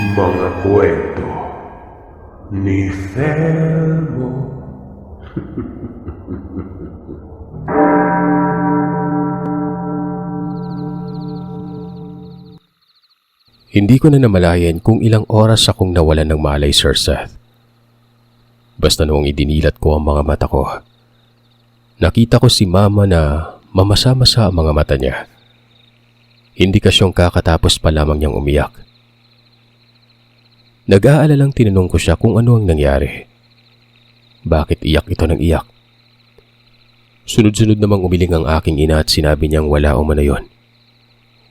Mga kwento ni Felmo. Hindi ko na namalayan kung ilang oras akong nawalan ng malay, Sir Seth. Basta noong idinilat ko ang mga mata ko, nakita ko si Mama na mamasa-masa ang mga mata niya. Indikasyong kakatapos pa lamang niyang umiyak. Nag-aalalang tinanong ko siya kung ano ang nangyari. Bakit iyak ito ng iyak? Sunod-sunod namang umiling ang aking ina at sinabi niyang wala o man yon.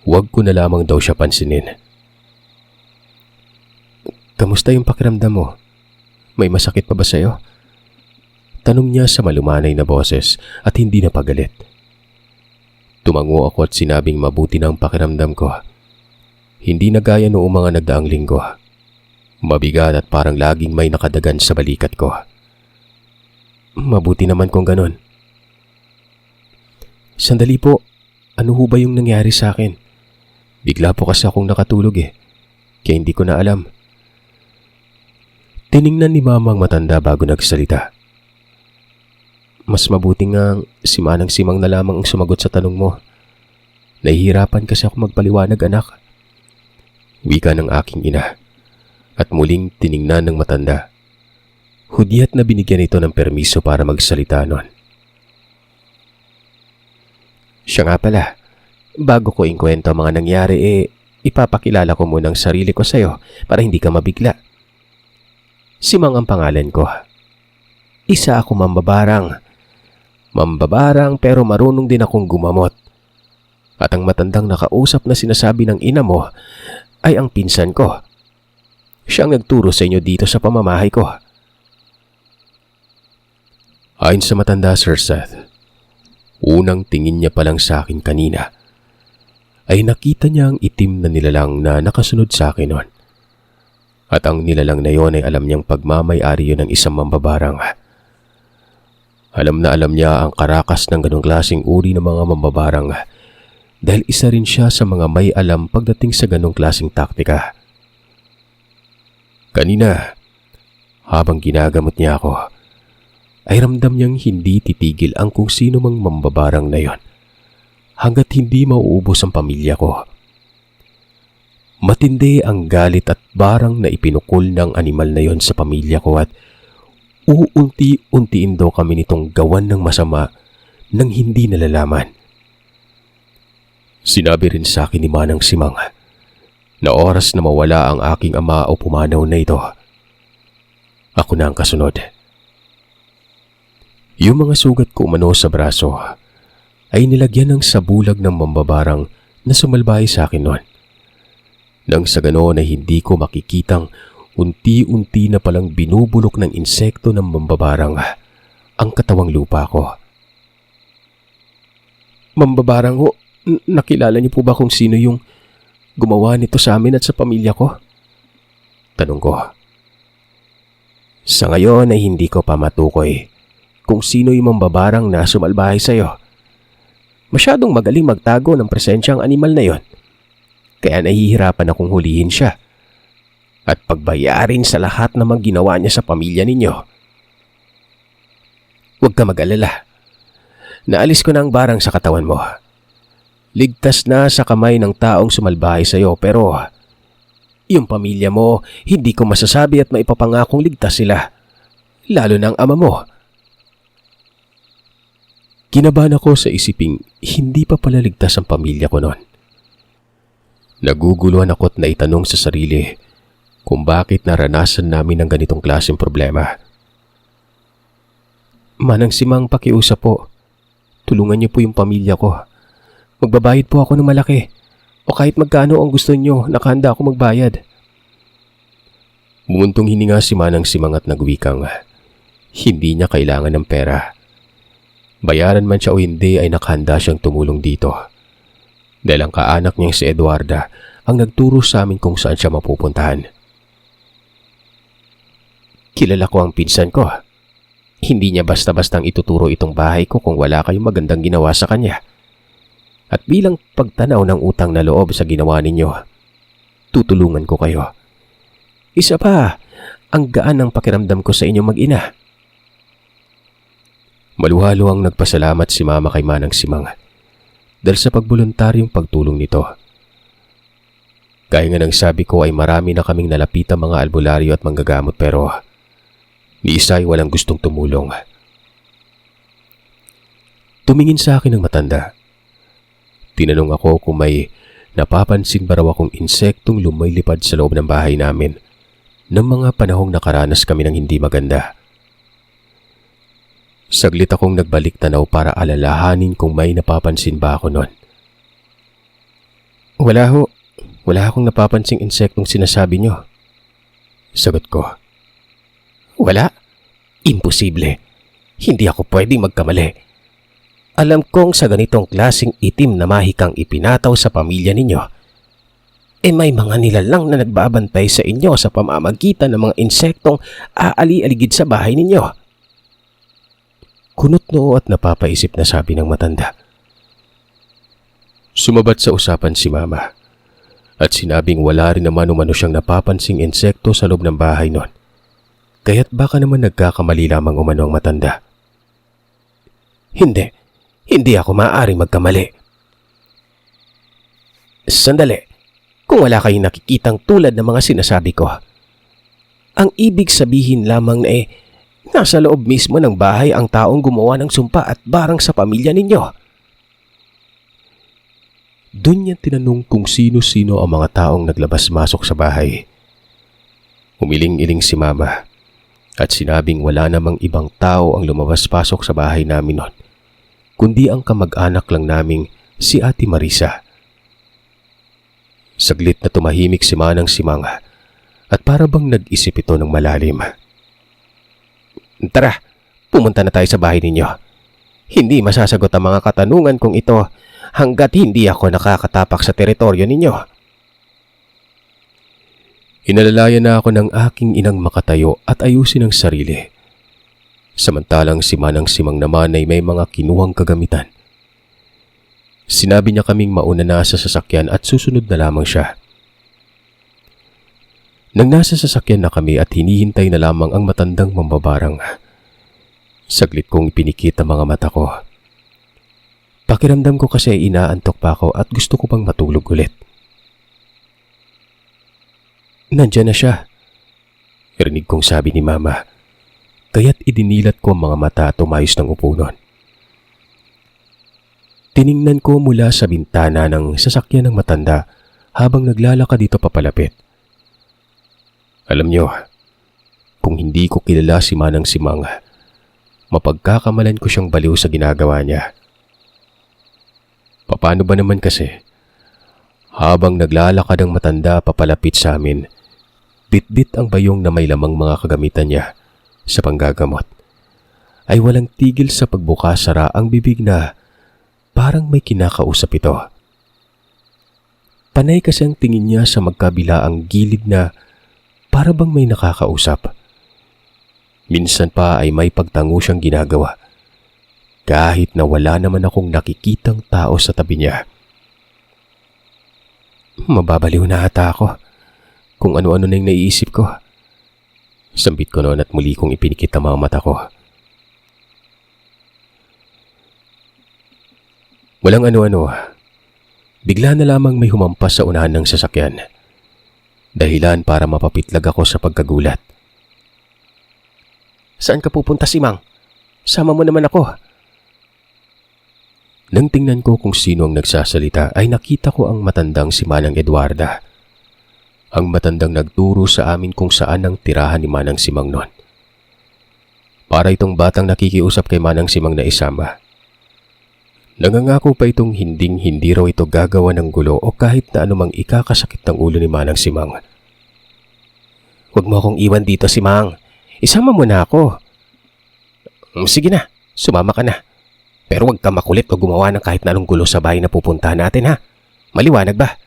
Huwag ko na lamang daw siya pansinin. Kamusta yung pakiramdam mo? May masakit pa ba sa'yo? Tanong niya sa malumanay na boses at hindi na pagalit. Tumango ako at sinabing mabuti na ang pakiramdam ko. Hindi na gaya noong mga nagdaang linggo. Mabigat at parang laging may nakadagan sa balikat ko. Mabuti naman kung ganon. Sandali po, ano ho ba yung nangyari sa akin? Bigla po kasi akong nakatulog kaya hindi ko na alam. Tiningnan ni Mama ang matanda bago nagsalita. Mas mabuti nga si Manang Simang na lamang ang sumagot sa tanong mo. Nahihirapan kasi ako magpaliwanag, anak. Wika ng aking ina at muling tiningnan ng matanda. Hudyat na binigyan ito ng permiso para magsalita noon. Siya nga pala, bago ko ikwento ang mga nangyari ipapakilala ko muna ang sarili ko sa'yo para hindi ka mabigla. Simang ang pangalan ko. Isa ako mambabarang. Mambabarang pero marunong din akong gumamot. At ang matandang nakausap na sinasabi ng ina mo ay ang pinsan ko. Siyang nagturo sa inyo dito sa pamamahay ko. Ayon sa matanda, Sir Seth, unang tingin niya pa lang sa akin kanina ay nakita niya ang itim na nilalang na nakasunod sa akin noon. At ang nilalang na yon ay alam niyang pagmamay-ari yun ng isang mambabarang. Alam na alam niya ang karakas ng ganong klaseng uri ng mga mambabarang dahil isa rin siya sa mga may alam pagdating sa ganong klaseng taktika. Kanina, habang ginagamot niya ako, ay ramdam niyang hindi titigil ang kung sino mang mambabarang na yon hanggat hindi mauubos ang pamilya ko. Matindi ang galit at barang na ipinukol ng animal na yon sa pamilya ko at uunti-untiin daw kami nitong gawan ng masama nang hindi nalalaman. Sinabi rin sa akin ni Manang Simang na oras na mawala ang aking ama o pumanaw na ito, ako na ang kasunod. Yung mga sugat ko umano sa braso ay nilagyan ng sabulag ng mambabarang na sumalbahay sa akin noon. Nang sa ganoon ay hindi ko makikitang unti-unti na palang binubulok ng insekto ng mambabarang ang katawang lupa ko. Mambabarang ho, nakilala niyo po ba kung sino yung gumawa nito sa amin at sa pamilya ko? Tanong ko. Sa ngayon ay hindi ko pa matukoy kung sino yung mambabarang na sumalbahay sa'yo. Masyadong magaling magtago ng presensyang animal na yon. Kaya nahihirapan akong hulihin siya at pagbayarin sa lahat ng mga ginawa niya sa pamilya ninyo. Huwag ka mag-alala. Naalis ko na ang barang sa katawan mo. Ligtas na sa kamay ng taong sumalbahay sa iyo pero yung pamilya mo, hindi ko masasabi at maipapangakong ligtas sila. Lalo na ang ama mo. Kinabahan ako sa isiping hindi pa pala ligtas ang pamilya ko noon. Naguguluhan ako't naitanong sa sarili kung bakit naranasan namin ang ganitong klaseng problema. Manang Simang, pakiusap po. Tulungan niyo po yung pamilya ko. Magbabayad po ako ng malaki o kahit magkano ang gusto niyo, nakahanda ako magbayad. Bumuntong hininga si Manang Simang at nagwikang hindi niya kailangan ng pera. Bayaran man siya o hindi ay nakahanda siyang tumulong dito. Dahil ang kaanak niyang si Eduarda ang nagturo sa amin kung saan siya mapupuntahan. Kilala ko ang pinsan ko. Hindi niya basta-bastang ituturo itong bahay ko kung wala kayong magandang ginawa sa kanya. At bilang pagtanaw ng utang na loob sa ginawa ninyo, tutulungan ko kayo. Isa pa, ang gaan ng pakiramdam ko sa inyong mag-ina. Maluhalo ang nagpasalamat si Mama kay Manang Simang dahil sa pagboluntaryong pagtulong nito. Gaya nga ng sabi ko ay marami na kaming nalapitang mga albularyo at manggagamot pero ni isa ay walang gustong tumulong. Tumingin sa akin ang matanda. Tinanong ako kung may napapansin ba raw akong insektong lumilipad sa loob ng bahay namin ng mga panahong nakaranas kami ng hindi maganda. Saglit akong nagbalik tanaw para alalahanin kung may napapansin ba ako noon. Wala ho. Wala akong napapansing insektong sinasabi nyo. Sagot ko. Wala? Imposible. Hindi ako pwedeng magkamali. Alam kong sa ganitong klaseng itim na mahikang ipinataw sa pamilya ninyo, may mga nilalang na nagbabantay sa inyo sa pamamagitan ng mga insektong aali-aligid sa bahay ninyo. Kunot noo at napapaisip na sabi ng matanda. Sumabat sa usapan si Mama at sinabing wala rin naman umano siyang napapansing insekto sa loob ng bahay noon. Kaya't baka naman nagkakamali lamang umano ang matanda. Hindi ako maaaring magkamali. Sandali, kung wala kayong nakikitang tulad ng mga sinasabi ko, ang ibig sabihin lamang na nasa loob mismo ng bahay ang taong gumawa ng sumpa at barang sa pamilya ninyo. Doon niya tinanong kung sino-sino ang mga taong naglabas-masok sa bahay. Umiling-iling si Mama at sinabing wala namang ibang tao ang lumabas-pasok sa bahay namin noon, kundi ang kamag-anak lang naming si Ate Marisa. Saglit na tumahimik si Manang Simang at para bang nag-isip ito ng malalim. Tara, pumunta na tayo sa bahay ninyo. Hindi masasagot ang mga katanungan kung ito hanggat hindi ako nakakatapak sa teritoryo ninyo. Inalalayan na ako ng aking inang makatayo at ayusin ang sarili. Samantalang si Manang Simang naman ay may mga kinuhang kagamitan. Sinabi niya kaming mauna na sa sasakyan at susunod na lamang siya. Nang nasa sasakyan na kami at hinihintay na lamang ang matandang mambabarang, saglit kong pinikit ang mga mata ko. Pakiramdam ko kasi inaantok pa ako at gusto ko pang matulog ulit. Nandiyan na siya, rinig kong sabi ni Mama, kaya't idinilat ko ang mga mata at umayos ng upo nun. Tiningnan ko mula sa bintana ng sasakyan ng matanda habang naglalakad dito papalapit. Alam niyo, kung hindi ko kilala si Manang Simang, mapagkakamalan ko siyang baliw sa ginagawa niya. Paano ba naman kasi, habang naglalakad ang matanda papalapit sa amin, bitbit ang bayong na may lamang mga kagamitan niya sa panggagamot, ay walang tigil sa pagbukas-sara ang bibig na parang may kinakausap ito. Panay kasi ang tingin niya sa magkabilaang gilid na para bang may nakakausap. Minsan pa ay may pagtango siyang ginagawa kahit na wala naman akong nakikitang tao sa tabi niya. Mababaliw na ata ako kung ano-ano na yung naiisip ko. Sambit ko noon at muli kong ipinikit ang mga mata ko. Walang ano-ano. Bigla na lamang may humampas sa unahan ng sasakyan. Dahilan para mapapitlag ako sa pagkagulat. Saan ka pupunta, Simang? Sama mo naman ako. Nang tingnan ko kung sino ang nagsasalita ay nakita ko ang matandang si Manang Eduarda. Ang matandang nagturo sa amin kung saan ang tirahan ni Manang Simang noon. Para itong batang nakikiusap kay Manang Simang na isama. Nangangako pa itong hindi raw ito gagawa ng gulo o kahit na anumang ikakasakit ng ulo ni Manang Simang. Huwag mo akong iwan dito, Simang. Isama mo na ako. Sige na, sumama ka na. Pero huwag ka makulit o gumawa ng kahit na anong gulo sa bahay na pupuntahan natin, ha? Maliwanag ba?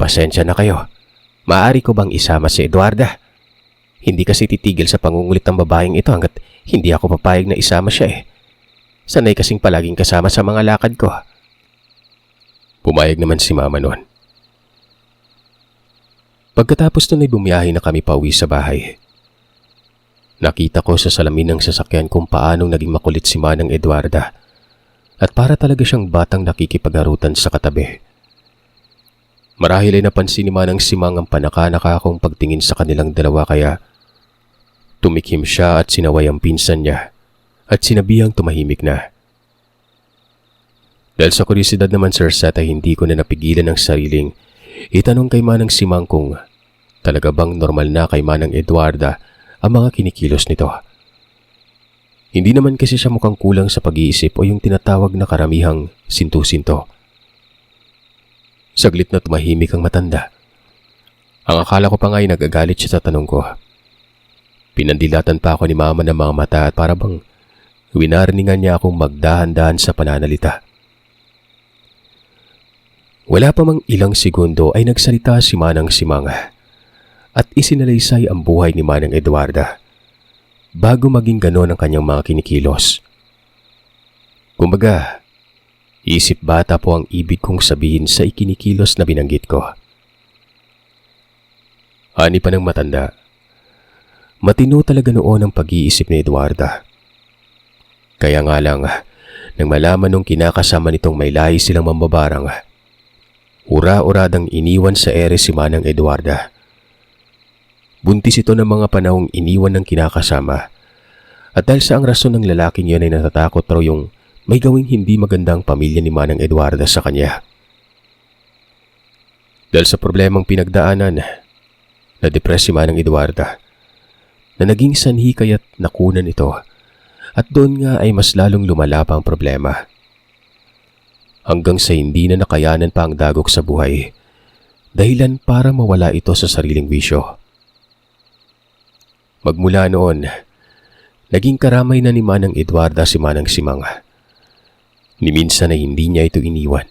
Pasensya na kayo. Maaari ko bang isama si Eduarda? Hindi kasi titigil sa pangungulit ng babaeng ito hanggat hindi ako papayag na isama siya Sanay kasing palaging kasama sa mga lakad ko. Pumayag naman si Mama noon. Pagkatapos nun ay bumiyahe na kami pauwi sa bahay. Nakita ko sa salamin ng sasakyan kung paanong naging makulit si Manang Eduarda at para talaga siyang batang nakikipagharutan sa katabi. Marahil ay napansin ni Manang Simang ang panaka-naka kong pagtingin sa kanilang dalawa kaya tumikim siya at sinaway ang pinsan niya at sinabihang tumahimik na. Dahil sa kuryosidad naman Sir Seth ay hindi ko na napigilan ang sariling itanong kay Manang Simang kung talaga bang normal na kay Manang Eduarda ang mga kinikilos nito. Hindi naman kasi siya mukhang kulang sa pag-iisip o yung tinatawag na karamihang sintu-sinto. Saglit na tumahimik ang matanda. Ang akala ko pa nga ay nagagalit siya sa tanong ko. Pinandilatan pa ako ni Mama ng mga mata at para bang winarningan niya akong magdahan-dahan sa pananalita. Wala pa mang ilang segundo ay nagsalita si Manang Simang at isinalaysay ang buhay ni Manang Eduarda bago maging ganon ang kanyang mga kinikilos. Kumbaga, isip bata po ang ibig kong sabihin sa ikinikilos na binanggit ko. Ani pa ng matanda, matino talaga noon ang pag-iisip ni Eduarda. Kaya nga lang, nang malaman nung kinakasama nitong may lahi silang mambabarang, ura-uradang iniwan sa ere si Manang Eduarda. Buntis ito ng mga panahong iniwan ng kinakasama at dahil sa ang rason ng lalaking yun ay natatakot raw yung may gawing hindi magandang pamilya ni Manang Eduarda sa kanya. Dahil sa problemang pinagdaanan, na-depress si Manang Eduarda na naging sanhi kaya't nakunan ito at doon nga ay mas lalong lumala pa ang problema. Hanggang sa hindi na nakayanan pa ang dagok sa buhay, dahilan para mawala ito sa sariling wisyo. Magmula noon, naging karamay na ni Manang Eduarda si Manang Simang. Ni minsan ay hindi niya ito iniwan.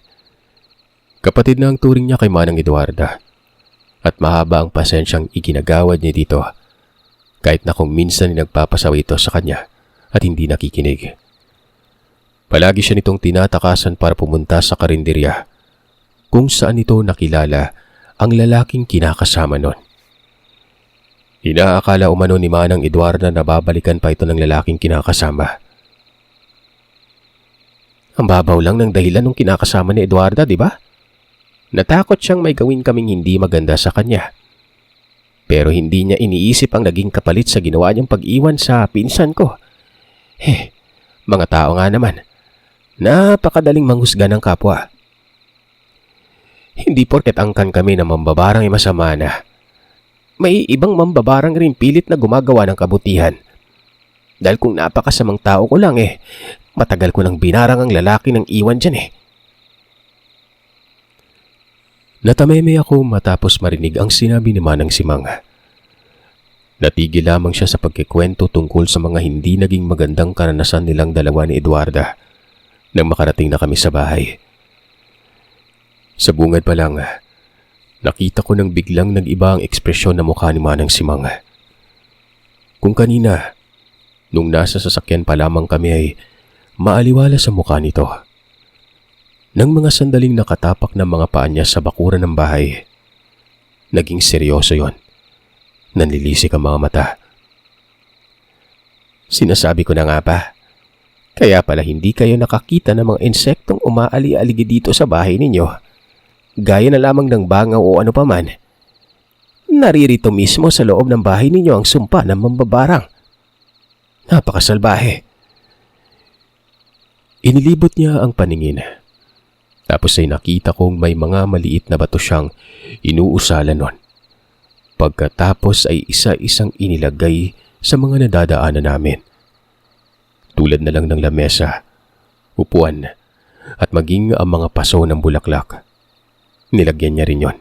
Kapatid na ang turing niya kay Manang Eduarda at mahaba ang pasensyang iginagawad niya dito kahit na kung minsan ay nagpapasawa ito sa kanya at hindi nakikinig. Palagi siya nitong tinatakasan para pumunta sa karinderya kung saan ito nakilala ang lalaking kinakasama nun. Inaakala umano ni Manang Eduarda na babalikan pa ito ng lalaking kinakasama. Ang babaw lang ng dahilan ng kinakasama ni Eduarda, di ba? Natakot siyang may gawin kaming hindi maganda sa kanya. Pero hindi niya iniisip ang naging kapalit sa ginawa niyang pag-iwan sa pinsan ko. Mga tao nga naman. Napakadaling manghusga ng kapwa. Hindi porket angkan kami na mambabarang ay masama na. May ibang mambabarang rin pilit na gumagawa ng kabutihan. Dahil kung napakasamang tao ko lang matagal ko nang binarang ang lalaki ng iwan dyan Natameme ako matapos marinig ang sinabi ni Manang Simang. Natigil lamang siya sa pagkikwento tungkol sa mga hindi naging magandang karanasan nilang dalawa ni Eduarda nang makarating na kami sa bahay. Sa bungad pa lang, nakita ko nang biglang nag-iba ang ekspresyon ng mukha ni Manang Simang. Kung kanina, nung nasa sasakyan pa lamang kami ay maaliwala sa mukha nito. Nang mga sandaling nakatapak ng mga paa niya sa bakuran ng bahay, naging seryoso yon. Nanlilisik ang mga mata. Sinasabi ko na nga ba, kaya pala hindi kayo nakakita ng mga insektong umaali-aligi dito sa bahay ninyo. Gaya na lamang ng bangaw o ano paman. Naririto mismo sa loob ng bahay ninyo ang sumpa ng mambabarang. Napakasalbahe. Inilibot niya ang paningin. Tapos ay nakita kong may mga maliit na bato siyang inuusala nun. Pagkatapos ay isa-isang inilagay sa mga nadadaanan namin. Tulad na lang ng lamesa, upuan, at maging ang mga paso ng bulaklak. Nilagyan niya rin yon.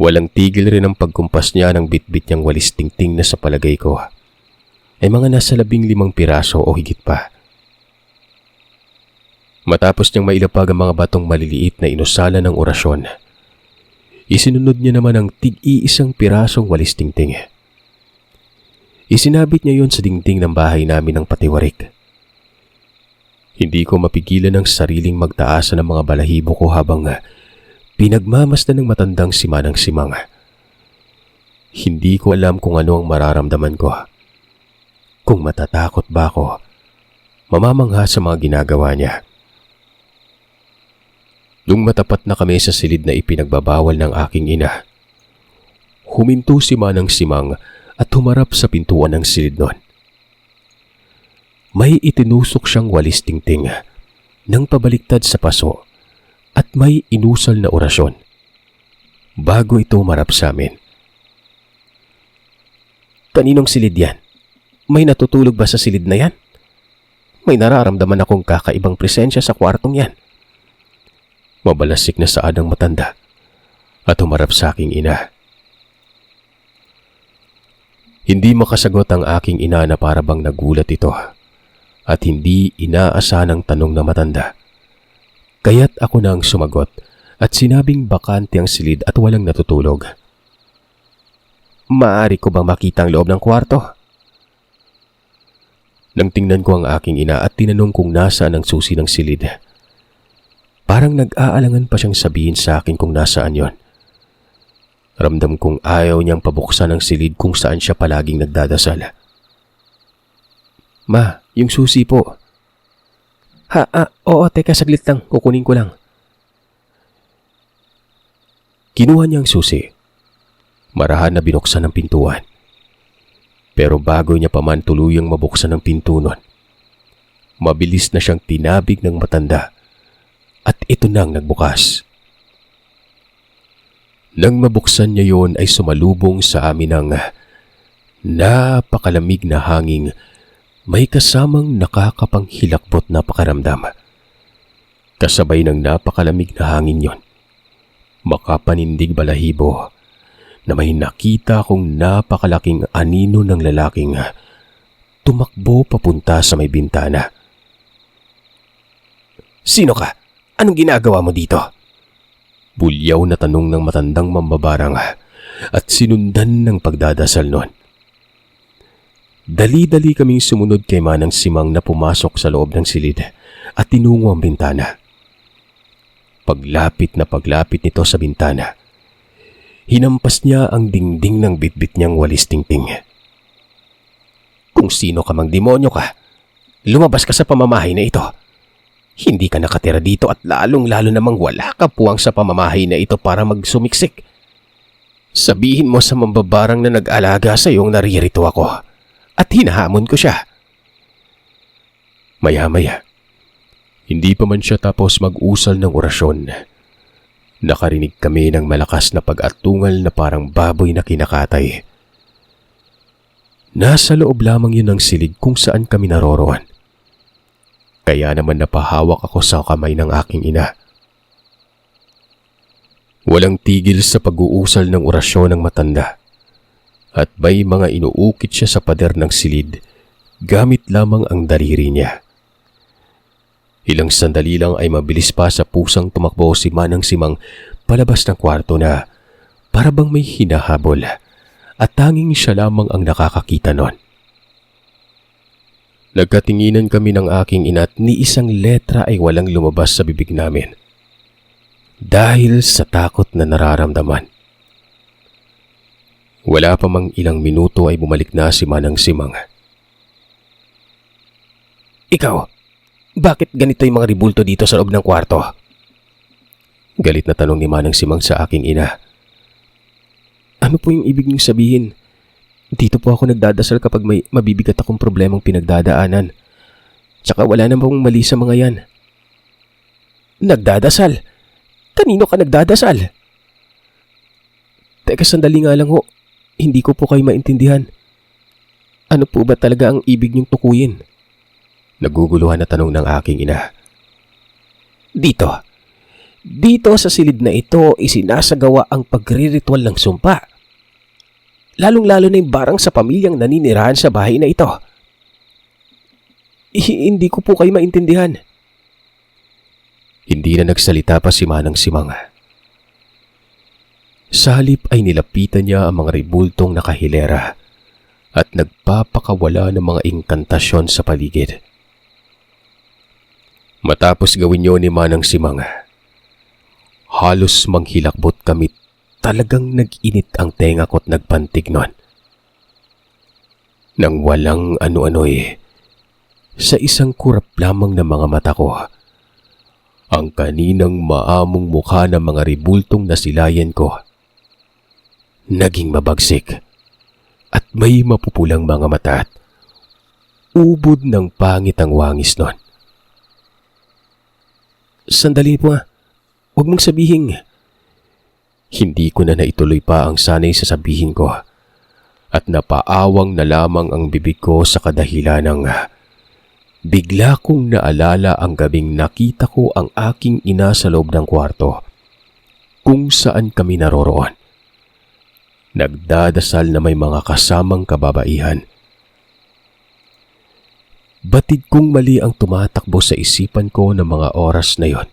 Walang tigil rin ang pagkumpas niya ng bitbit niyang walis tingting na sa palagay ko ay mga nasa 15 piraso o higit pa. Matapos niyang mailapag ang mga batong maliliit na inusala ng orasyon, isinunod niya naman ang tig-iisang pirasong walis tingting. Isinabit niya yon sa dingding ng bahay namin ng patiwarik. Hindi ko mapigilan ang sariling magtaasan ng mga balahibo ko habang Pinagmamasdan ng matandang si Manang Simang. Hindi ko alam kung ano ang mararamdaman ko. Kung matatakot ba ako, mamamangha sa mga ginagawa niya. Nung matapat na kami sa silid na ipinagbabawal ng aking ina, huminto si Manang Simang at humarap sa pintuan ng silid nun. May itinusok siyang walis tingting nang pabaliktad sa paso at may inusal na orasyon bago ito marap sa amin. Kaninong silid yan? May natutulog ba sa silid na yan? May nararamdaman akong kakaibang presensya sa kwartong yan. Mabalasik na saad ang matanda at humarap sa aking ina. Hindi makasagot ang aking ina na para bang nagulat ito at hindi inaasahan ang tanong na matanda. Kaya't ako na ang sumagot at sinabing bakante ang silid at walang natutulog. Maaari ko bang makita ang loob ng kwarto? Nang tingnan ko ang aking ina at tinanong kung nasaan ang susi ng silid, parang nag-aalangan pa siyang sabihin sa akin kung nasaan yon. Ramdam kong ayaw niyang pabuksan ang silid kung saan siya palaging nagdadasal. Ma, yung susi po. Oo, teka saglit lang, kukunin ko lang. Kinuha niya ang susi. Marahan na binuksan ang pintuan. Pero bago niya pa man tuluyang mabuksan ang pinto nun, mabilis na siyang tinabig ng matanda at ito nang nagbukas. Nang mabuksan niya yon ay sumalubong sa amin ang napakalamig na hangin, may kasamang nakakapanghilakbot na pakaramdam. Kasabay ng napakalamig na hangin yon, makapanindig balahibo na may nakita akong napakalaking anino ng lalaking tumakbo papunta sa may bintana. Sino ka? Anong ginagawa mo dito? Bulyaw na tanong ng matandang mambabarang at sinundan ng pagdadasal nun. Dali-dali kaming sumunod kay Manang Simang na pumasok sa loob ng silid at tinungo ang bintana. Paglapit nito sa bintana, hinampas niya ang dingding ng bitbit niyang walis tingting. Kung sino ka mang demonyo ka, lumabas ka sa pamamahay na ito. Hindi ka nakatira dito at lalong-lalo namang wala ka puwang sa pamamahay na ito para magsumiksik. Sabihin mo sa mambabarang na nag-alaga sa iyong naririto ako at hinahamon ko siya. Maya-maya, hindi pa man siya tapos mag-usal ng orasyon, nakarinig kami ng malakas na pag-atungal na parang baboy na kinakatay. Nasa loob lamang yun ng silid kung saan kami naroroon. Kaya naman napahawak ako sa kamay ng aking ina. Walang tigil sa pag-uusal ng orasyon ng matanda at may mga inuukit siya sa pader ng silid gamit lamang ang daliri niya. Ilang sandali lang ay mabilis pa sa pusang tumakbo si Manang Simang palabas ng kwarto na para bang may hinahabol at tanging siya lamang ang nakakakita nun. Nagkatinginan kami ng aking ina at ni isang letra ay walang lumabas sa bibig namin dahil sa takot na nararamdaman. Wala pa mang ilang minuto ay bumalik na si Manang Simang. Ikaw, bakit ganito yung mga ribulto dito sa loob ng kwarto? Galit na tanong ni Manang Simang sa aking ina. Ano po yung ibig niyong sabihin? Dito po ako nagdadasal kapag may mabibigat akong problemang pinagdadaanan. Tsaka wala namang mali sa mga yan. Nagdadasal? Kanino ka nagdadasal? Teka sandali nga lang ho. Hindi ko po kayo maintindihan. Ano po ba talaga ang ibig niyong tukuyin? Naguguluhan na tanong ng aking ina. Dito sa silid na ito isinasagawa ang pagriritual ng sumpa. Lalong-lalo na yung barang sa pamilyang naninirahan sa bahay na ito. Hindi ko po kayo maintindihan. Hindi na nagsalita pa si Manang Simang. Sa halip ay nilapitan niya ang mga ribultong nakahilera at nagpapakawala ng mga inkantasyon sa paligid. Matapos gawin niyo ni Manang Simang, Halos manghilakbot kami. Talagang nag-init ang tenga ko't nagpantig nun. Nang walang ano-ano sa isang kurap lamang ng mga mata ko, ang kaninang maamong mukha ng mga ribultong nasilayan ko naging mabagsik at may mapupulang mga mata at ubod ng pangit ang wangis nun. Sandali po nga, huwag mong sabihin. Hindi ko na naituloy pa ang sanay sasabihin ko at napaawang na lamang ang bibig ko sa kadahilan ng bigla kong naalala ang gabing nakita ko ang aking ina sa loob ng kwarto kung saan kami naroroon. Nagdadasal na may mga kasamang kababaihan. Batid kong mali ang tumatakbo sa isipan ko ng mga oras na yon.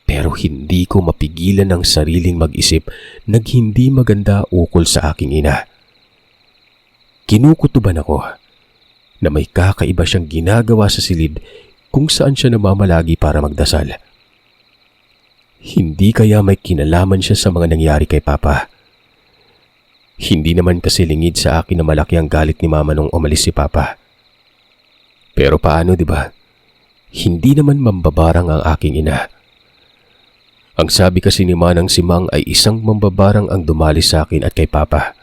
Pero hindi ko mapigilan ang sariling mag-isip na hindi maganda ukol sa aking ina. Kinukutuban ako na may kakaiba siyang ginagawa sa silid kung saan siya namamalagi para magdasal. Hindi kaya may kinalaman siya sa mga nangyari kay Papa? Hindi naman kasi lingid sa akin na malaki ang galit ni Mama nung umalis si Papa. Pero paano, di ba? Hindi naman mambabarang ang aking ina. Ang sabi kasi ni Manang Simang ay isang mambabarang ang dumali sa akin at kay Papa.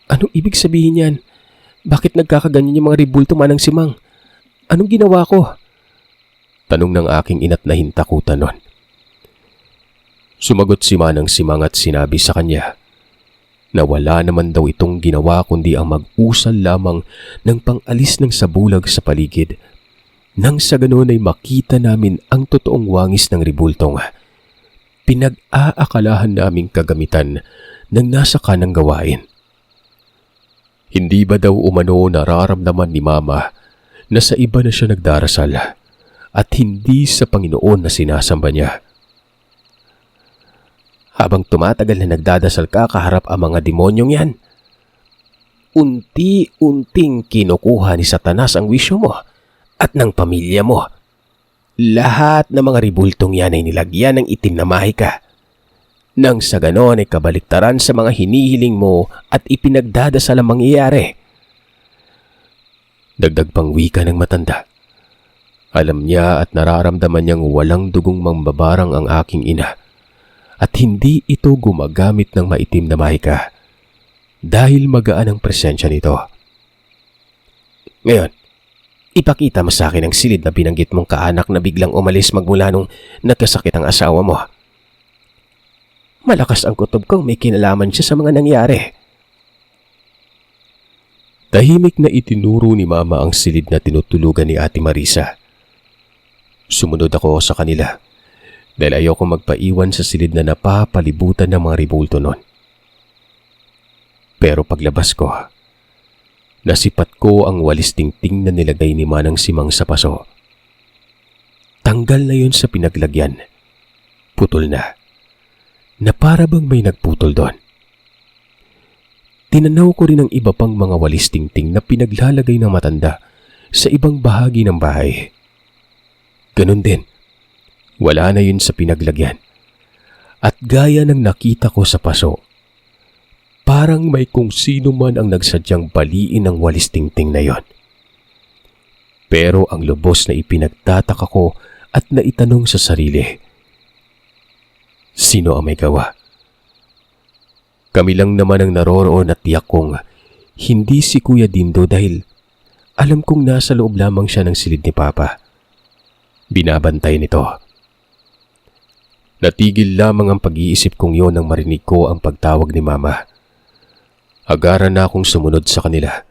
Anong ibig sabihin yan? Bakit nagkakaganyan yung mga ribulto, Manang Simang? Anong ginawa ko? Tanong ng aking ina't nahintakutan nun. Sumagot si Manang Simang at sinabi sa kanya na wala naman daw itong ginawa kundi ang mag-usal lamang ng pang-alis ng sabulag sa paligid. Nang sa ganoon ay makita namin ang totoong wangis ng ribultong pinag-aakalahan naming kagamitan ng nasa kanang gawain. Hindi ba daw umano nararamdaman ni Mama na sa iba na siya nagdarasal at hindi sa Panginoon na sinasamba niya? Habang tumatagal na nagdadasal ka kaharap ang mga demonyong yan, unti-unting kinukuha ni Satanas ang wisyo mo at ng pamilya mo. Lahat ng mga ribultong yan ay nilagyan ng itim na mahika. Nang sa ganon ay kabaliktaran sa mga hinihiling mo at ipinagdadasal ang mangyayari. Dagdag pang wika ng matanda. Alam niya at nararamdaman niyang walang dugong mambabarang ang aking ina. At hindi ito gumagamit ng maitim na mahika dahil magaan ang presensya nito. Ngayon, ipakita mo sa akin ang silid na binanggit mong kaanak na biglang umalis magmula nung nagkasakit ang asawa mo. Malakas ang kutob kong may kinalaman siya sa mga nangyari. Tahimik na itinuro ni Mama ang silid na tinutulugan ni Ate Marisa. Sumunod ako sa kanila dahil ayoko magpaiwan sa silid na napapalibutan ng mga ribulto nun. Pero paglabas ko, nasipat ko ang walis tingting na nilagay ni Manang Simang sa paso. Tanggal na yun sa pinaglagyan. Putol na para bang may nagputol doon. Tinanaw ko rin ang iba pang mga walis tingting na pinaglalagay ng matanda sa ibang bahagi ng bahay. Ganun din. Wala na yun sa pinaglagyan. At gaya ng nakita ko sa paso, parang may kung sino man ang nagsadyang baliin ng walis tingting na yon. Pero ang lubos na ipinagtataka ko at naitanong sa sarili, sino ang may gawa? Kami lang naman ang naroroon at tiyak kong hindi si Kuya Dindo dahil alam kong nasa loob lamang siya ng silid ni Papa. Binabantay nito. Natigil lamang ang pag-iisip kong yon nang marinig ko ang pagtawag ni Mama. Agaran na akong sumunod sa kanila.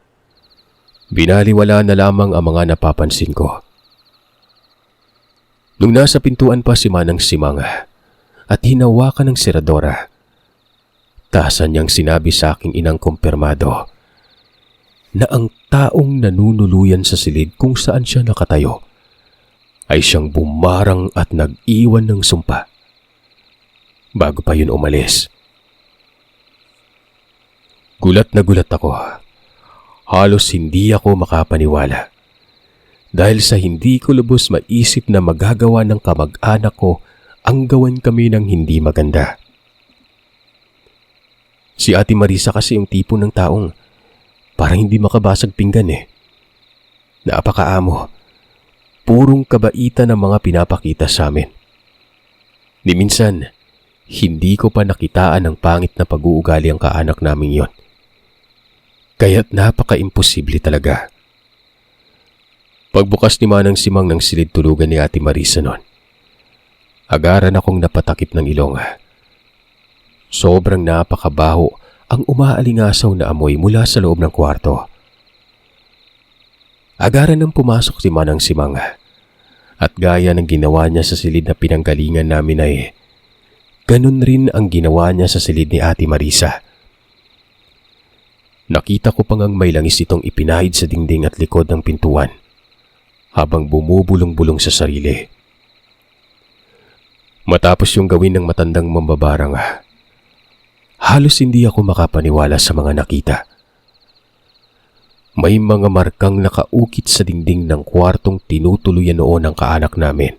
Binaliwala na lamang ang mga napapansin ko. Nung nasa pintuan pa si Manang Simang at hinawakan ng seradora, tasan niyang sinabi sa aking inang kumpirmado na ang taong nanunuluyan sa silid kung saan siya nakatayo ay siyang bumarang at nag-iwan ng sumpa bago pa yun umalis. Gulat na gulat ako. Halos hindi ako makapaniwala. dahil sa hindi ko lubos maisip na magagawa ng kamag-anak ko ang gawan kami ng hindi maganda. Si Ate Marisa kasi yung tipo ng taong parang hindi makabasag pinggan eh. Napakaamo. Purong kabaitan ang mga pinapakita sa amin. Ni minsan, hindi ko pa nakitaan ng pangit na pag-uugali ang kaanak namin yon. Kaya't napaka-imposible talaga. Pagbukas ni Manang Simang ng silid tulugan ni Ate Marisa noon, agaran akong napatakip ng ilong. Sobrang napakabaho ang umaalingasaw na amoy mula sa loob ng kwarto. Agaran nang pumasok si Manang Simang at gaya ng ginawa niya sa silid na pinanggalingan namin ay ganun rin ang ginawa niya sa silid ni Ate Marisa. Nakita ko pang ang may langis itong ipinahid sa dingding at likod ng pintuan habang bumubulong-bulong sa sarili. Matapos yung gawin ng matandang mambabarang, halos hindi ako makapaniwala sa mga nakita. May mga markang nakaukit sa dingding ng kwartong tinutuluyan noon ng kaanak namin.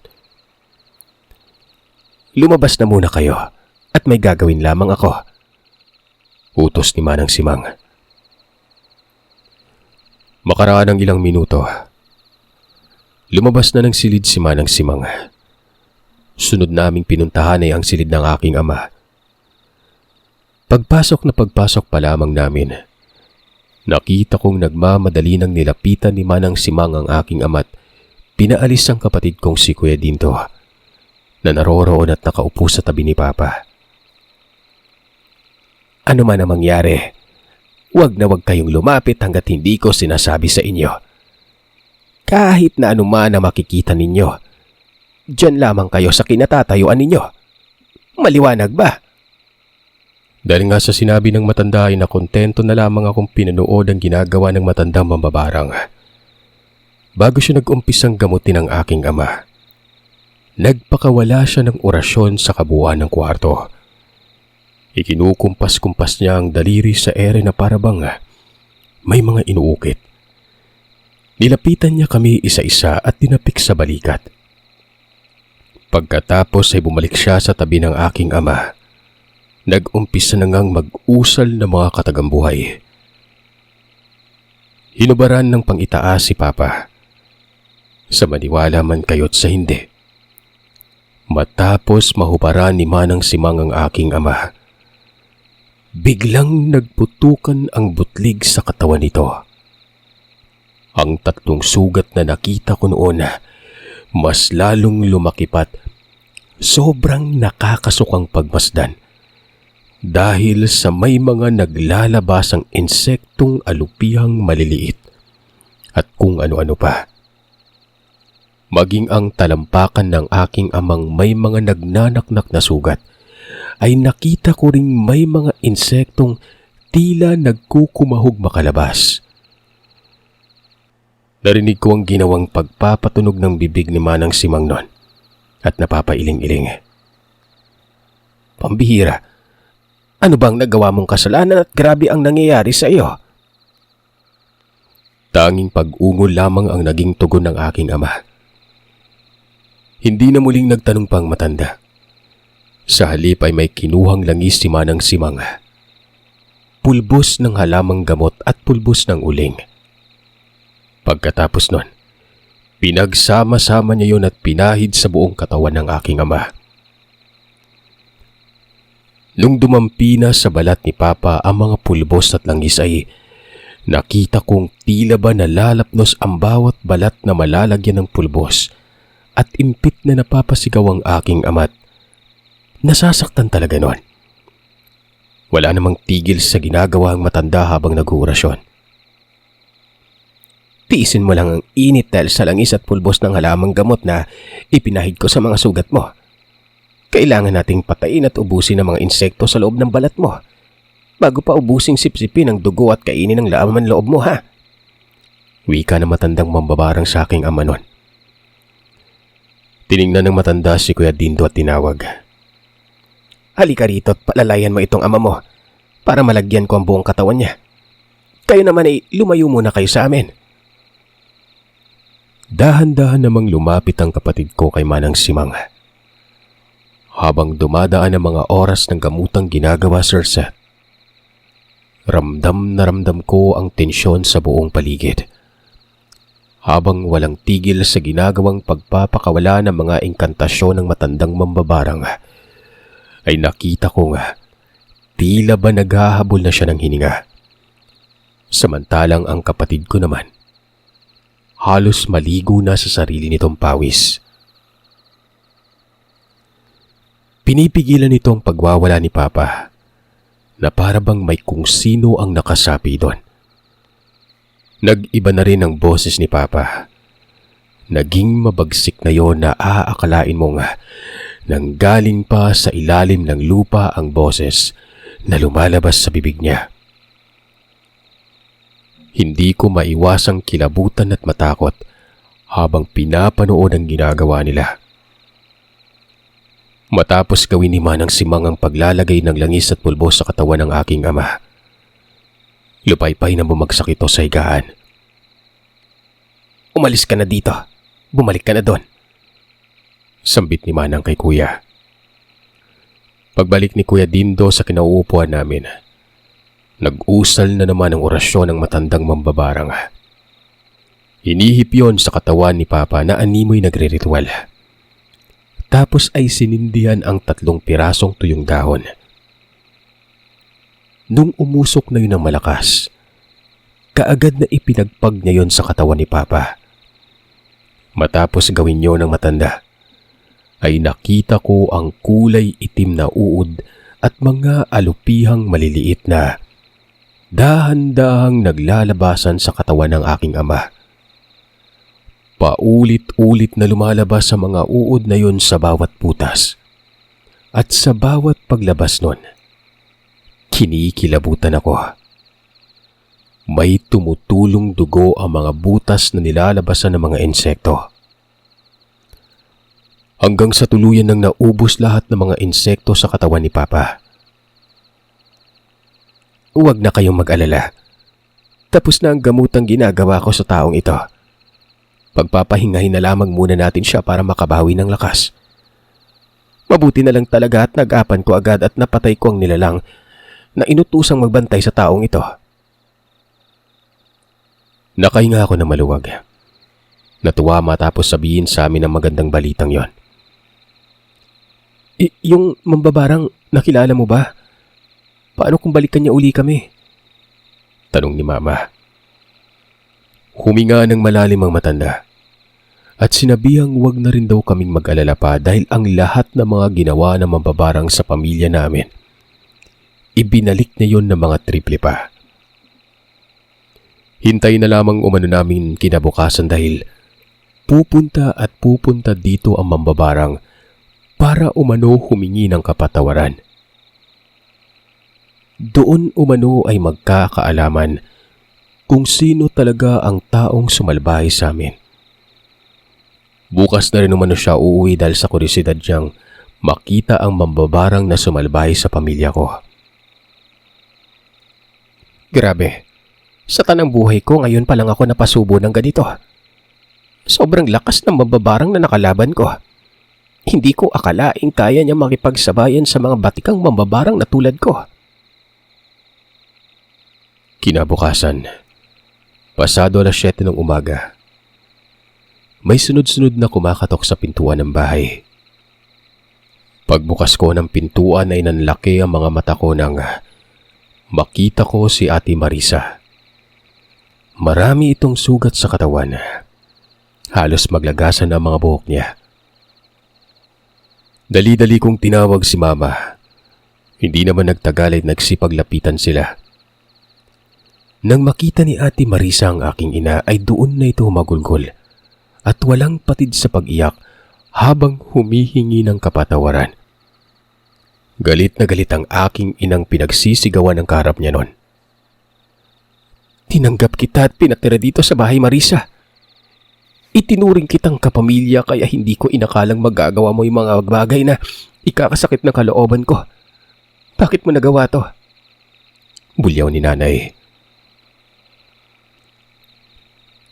"Lumabas na muna kayo at may gagawin lamang ako," utos ni Manang Simang. Makaraan ng ilang minuto, lumabas na ng silid si Manang Simang. Sunod naming pinuntahan ay ang silid ng aking ama. Pagpasok pa lamang namin, nakita kong nagmamadali ng nilapitan ni Manang Simang ang aking ama't pinaalis ang kapatid kong si Kuya Dinto na naroroon at nakaupo sa tabi ni Papa. "Ano man ang mangyari, wag na wag kayong lumapit hanggat hindi ko sinasabi sa inyo. Kahit na anuman na makikita ninyo, diyan lamang kayo sa kinatatayuan ninyo. Maliwanag ba?" Dahil nga sa sinabi ng matanda ay nakontento na lamang akong pinanood ang ginagawa ng matandang mambabarang. Bago siya nag-umpisang gamutin ang aking ama, nagpakawala siya ng orasyon sa kabuuan ng kwarto. Ikinukumpas-kumpas niya ang daliri sa ere na parabang may mga inuukit. Nilapitan niya kami isa-isa at dinapik sa balikat. Pagkatapos ay bumalik siya sa tabi ng aking ama. Nag-umpisa na ngang mag-usal ng mga katagambuhay. Hinubaran ng pangitaas si Papa. Sa maniwala man kayo't sa hindi. Matapos mahubaran ni Manang Simang ang aking ama, biglang nagputukan ang butlig sa katawan nito. Ang 3 sugat na nakita ko noon, mas lalong lumakipat. Sobrang nakakasukang pagmasdan dahil sa may mga naglalabasang insektong alupihang maliliit at kung ano-ano pa. Maging ang talampakan ng aking amang may mga nagnanaknak na sugat ay nakita ko ring may mga insektong tila nagkukumahog makalabas. Narinig ko ang ginawang pagpapatunog ng bibig ni Manang Simang noon at napapailing-iling. "Pambihira, ano bang nagawa mong kasalanan at grabe ang nangyayari sa iyo?" Tanging pag-ungol lamang ang naging tugon ng aking ama. Hindi na muling nagtanong pang matanda. Sa halip ay may kinuhang langis si Manang Simang. Pulbos ng halamang gamot at pulbos ng uling. Pagkatapos nun, pinagsama-sama niya yun at pinahid sa buong katawan ng aking ama. Nung dumampi na sa balat ni Papa ang mga pulbos at langis ay nakita kong tila ba nalalapnos ang bawat balat na malalagyan ng pulbos at impit na napapasigaw ang aking ama't nasasaktan talaga nun. Wala namang tigil sa ginagawa ang matanda habang nag-uurasyon. "Tiisin mo lang ang init dahil sa langis at pulbos ng halamang gamot na ipinahid ko sa mga sugat mo. Kailangan nating patayin at ubusin ang mga insekto sa loob ng balat mo bago pa ubusing sipsipin ang dugo at kainin ang laman loob mo, ha?" Wika na matandang mambabarang sa aking ama nun. Tiningnan ng matanda si Kuya Dindo at tinawag. "Halika rito at palalayan mo itong ama mo para malagyan ko ang buong katawan niya. Kayo naman ay lumayo muna kayo sa amin." Dahan-dahan namang lumapit ang kapatid ko kay Manang Simang. Habang dumadaan ang mga oras ng gamutang ginagawa, Sir Seth, ramdam na ramdam ko ang tensyon sa buong paligid. Habang walang tigil sa ginagawang pagpapakawala ng mga engkantasyon ng matandang mambabarang, ay nakita ko nga tila ba naghahabol na siya ng hininga. Samantalang ang kapatid ko naman, halos maligo na sa sarili nitong pawis. Pinipigilan nitong pagwawala ni Papa na para bang may kung sino ang nakasapi doon. Nag-iba na rin ang boses ni Papa. Naging mabagsik na yon na aakalain mo nga nanggaling pa sa ilalim ng lupa ang boses na lumalabas sa bibig niya. Hindi ko maiwasang kilabutan at matakot habang pinapanood ang ginagawa nila. Matapos gawin ni Manang Simang ang paglalagay ng langis at pulbos sa katawan ng aking ama, lupay-pay na bumagsak ito sa higaan. "Umalis ka na dito. Bumalik ka na doon," sambit ni Manang kay Kuya. Pagbalik ni Kuya Dindo sa kinauupuan namin, nag-usal na naman ang orasyon ng matandang mambabarang. Hinihip yon sa katawan ni Papa na animoy nagre-ritual. Tapos ay sinindihan ang 3 pirasong tuyong dahon. Nung umusok na yun ng malakas, kaagad na ipinagpag niya yon sa katawan ni Papa. Matapos gawin yon ng matanda, ay nakita ko ang kulay itim na uod at mga alupihang maliliit na dahan-dahang naglalabasan sa katawan ng aking ama. Paulit-ulit na lumalabas sa mga uod na yon sa bawat butas. At sa bawat paglabas nun, kinikilabutan ako. May tumutulong dugo ang mga butas na nilalabasan ng mga insekto. Hanggang sa tuluyan nang naubos lahat ng mga insekto sa katawan ni Papa. "Huwag na kayong mag-alala. Tapos na ang gamutang ginagawa ko sa taong ito. Pagpapahingahin na lamang muna natin siya para makabawi ng lakas. Mabuti na lang talaga at nag-apan ko agad at napatay ko ang nilalang na inutusang magbantay sa taong ito." Nakahinga ako na maluwag. Natuwa matapos sabihin sa amin ang magandang balitang yon. Yung mambabarang nakilala mo ba? Paano kung balikan niya uli kami?" tanong ni Mama. Huminga ng malalim ang matanda at sinabihang huwag na rin daw kaming mag-alala pa dahil ang lahat ng mga ginawa ng mambabarang sa pamilya namin, ibinalik niya yon ng mga triple pa. Hintay na lamang umano namin kinabukasan dahil pupunta at pupunta dito ang mambabarang para umano humingi ng kapatawaran. Doon umano ay magkakaalaman kung sino talaga ang taong sumalbahay sa amin. Bukas na rin umano siya uuwi dahil sa kurisidad niyang makita ang mambabarang na sumalbahay sa pamilya ko. Grabe, sa tanang buhay ko ngayon pa lang ako napasubo ng ganito. Sobrang lakas ng mambabarang na nakalaban ko. Hindi ko akalaing kaya niya makipagsabayan sa mga batikang mambabarang na tulad ko. Kinabukasan, pasado alas 7 ng umaga, may sunod-sunod na kumakatok sa pintuan ng bahay. Pagbukas ko ng pintuan ay nanlaki ang mga mata ko nang makita ko si Ate Marisa. Marami itong sugat sa katawan. Halos maglagasan ang mga buhok niya. Dali-dali kong tinawag si Mama. Hindi naman nagtagal ay nagsipaglapitan sila. Nang makita ni Ate Marisa ang aking ina ay doon na ito magulgol at walang patid sa pag-iyak habang humihingi ng kapatawaran. Galit na galit ang aking inang pinagsisigawan ng kaharap niya noon. "Tinanggap kita at pinatira dito sa bahay, Marisa. Itinuring kitang kapamilya kaya hindi ko inakalang magagawa mo yung mga bagay na ikakasakit ng kalooban ko. Bakit mo nagawa to?" Bulyaw ni Nanay.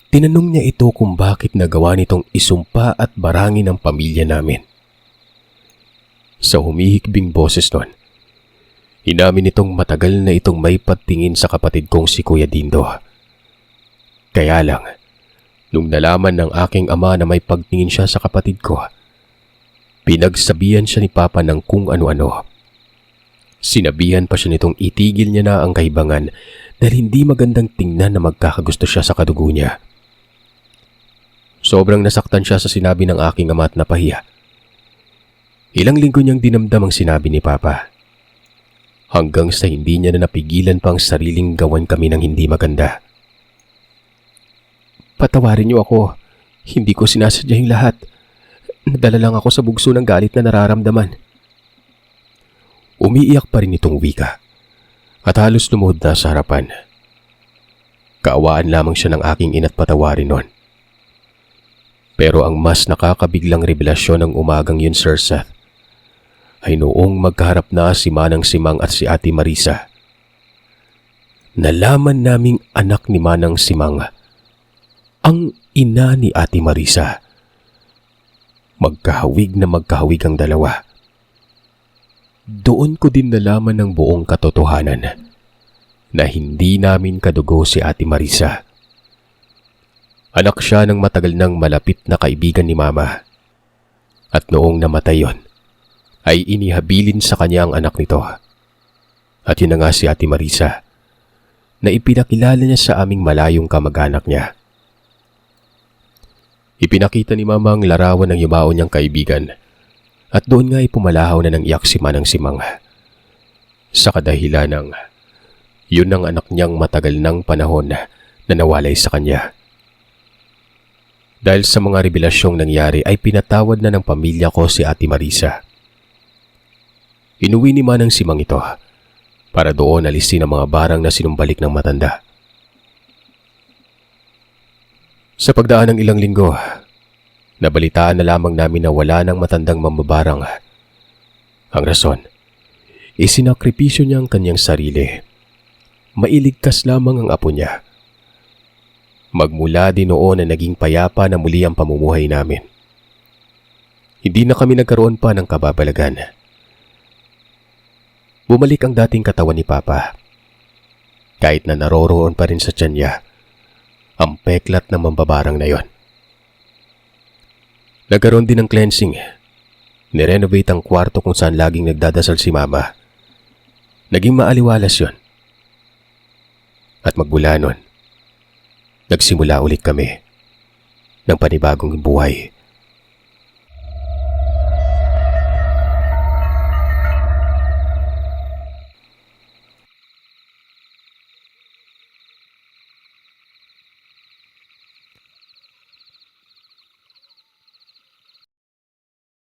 Tinanong niya ito kung bakit nagawa nitong isumpa at barangin ang pamilya namin. Sa humihikbing boses nun, inamin nitong matagal na itong may pagtingin sa kapatid kong si Kuya Dindo. Kaya lang, nung nalaman ng aking ama na may pagtingin siya sa kapatid ko, pinagsabihan siya ni Papa ng kung ano-ano. Sinabihan pa siya nitong itigil niya na ang kaibangan dahil hindi magandang tingnan na magkakagusto siya sa kadugo niya. Sobrang nasaktan siya sa sinabi ng aking ama at napahiya. Ilang linggo niyang dinamdam ang sinabi ni Papa. Hanggang sa hindi niya na napigilan pang sariling gawan kami ng hindi maganda. Patawarin niyo ako. Hindi ko sinasadya yung lahat. Nadala lang ako sa bugso ng galit na nararamdaman. Umiiyak pa rin itong wika at halos lumuhod na sa harapan. Kaawaan lamang siya ng aking ina't patawarin nun. Pero ang mas nakakabiglang revelasyon ng umagang yun, Sir Seth, ay noong magkaharap na si Manang Simang at si Ate Marisa. Nalaman naming anak ni Manang Simang ang ina ni Ate Marisa. Magkahawig na magkahawig ang dalawa. Doon ko din nalaman ng buong katotohanan na hindi namin kadugo si Ate Marisa. Anak siya ng matagal nang malapit na kaibigan ni Mama. At noong namatay yon, ay inihabilin sa kanya ang anak nito. At yun na nga si Ate Marisa, na ipinakilala niya sa aming malayong kamag-anak niya. Ipinakita ni Mama ang larawan ng yumao niyang kaibigan at doon nga ay pumalahaw na ng iyak si Manang Simang. Sa kadahilan ng yun ang anak niyang matagal ng panahon na nawalay sa kanya. Dahil sa mga revelasyong nangyari ay pinatawad na ng pamilya ko si Ate Marisa. Inuwi ni Manang Simang ito para doon alisin ang mga barang na sinumbalik ng matanda. Sa pagdaan ng ilang linggo, nabalitaan na lamang namin na wala ng matandang mambabarang. Ang rason, isinakripisyo niya ang kanyang sarili. Mailigtas lamang ang apo niya. Magmula din noon na naging payapa na muli ang pamumuhay namin. Hindi na kami nagkaroon pa ng kababalagan. Bumalik ang dating katawan ni Papa. Kahit na naroroon pa rin sa tiyan niya ang peklat ng mambabarang na yon. Nagkaroon din ng cleansing. Nirenovate ang kwarto kung saan laging nagdadasal si Mama. Naging maaliwalas yon. At magmula nun, nagsimula ulit kami ng panibagong buhay.